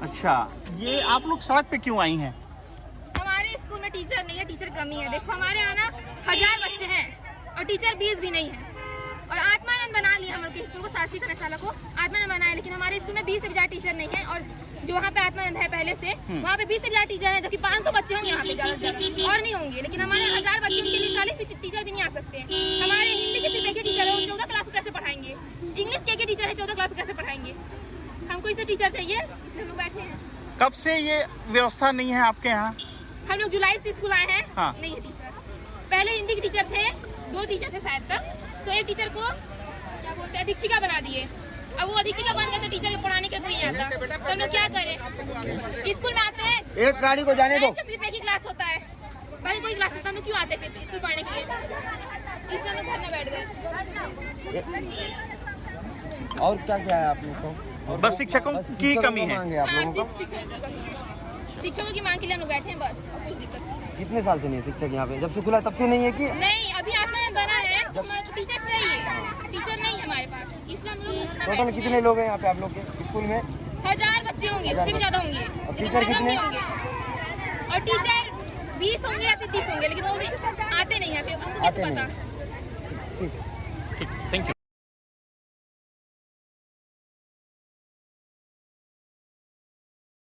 अच्छा, ये आप लोग सड़क पे क्यों आई हैं? हमारे स्कूल में टीचर नहीं है, टीचर कमी है। देखो हमारे यहाँ ना 1000 बच्चे हैं और टीचर 20 भी नहीं है। और आत्मानंद बना लिया हमारे स्कूल को, शासकीय कलाशाला को आत्मानंद बनाया, लेकिन हमारे स्कूल में 20 से ज्यादा टीचर नहीं है। और जो वहाँ पे आत्मानंद है पहले से, वहाँ पे 20 से ज्यादा टीचर है, जबकि 500 बच्चे होंगे यहाँ पे ज्यादा से ज्यादा, और नहीं होंगे। लेकिन हमारे 1000 बच्चे, उनके लिए 40 टीचर भी नहीं आ सकते। हमारे हिंदी के सिर्फ एक टीचर है, वो 14 क्लास को कैसे पढ़ाएंगे? इंग्लिश के टीचर है, 14 क्लास को कैसे पढ़ाएंगे? हमको इसे टीचर चाहिए, हम लोग बैठे हैं। कब से ये व्यवस्था नहीं है आपके यहाँ? हम लोग जुलाई से स्कूल आए हैं। हाँ। नहीं है टीचर। पहले हिंदी के टीचर थे, 2 टीचर थे शायद तक, तो एक टीचर को क्या बोलते हैं, अधीक्षिका बना दिए। अब वो अधीक्षिका बन गए तो टीचर को पढ़ाने के कोई नहीं आता, तो हम लोग क्या करें? स्कूल में आते हैं, एक गाड़ी को जाने दो, सिर्फ एक ही क्लास होता है, बाकी कोई क्लास होता है। हम लोग क्यों आते फिर स्कूल पढ़ने के लिए? इसलिए हम लोग घर में बैठ गए। और क्या क्या है आप लोग को? बस शिक्षकों की कमी है। मांगे आप लोगों को? शिक्षकों की मांग के लिए हम लोग बैठे हैं, बस और कुछ दिक्कत नहीं। कितने साल से नहीं है शिक्षक यहाँ पे? जब से खुला तब से नहीं है कि? नहीं, अभी आत्मानंद बना है, टीचर चाहिए, टीचर नहीं है हमारे पास, इसलिए हम लोग टोटल कितने लोग हैं यहाँ पे आप लोग के स्कूल में? 1000 बच्चे होंगे, उससे भी ज्यादा होंगे। और लेकिन टीचर खत्म कितने? नहीं होंगे। और टीचर 20 होंगे या फिर 30 होंगे, लेकिन वो भी आते नहीं है, हमको कैसे आते पता? नहीं। ठीक। ठीक, थैंक यू।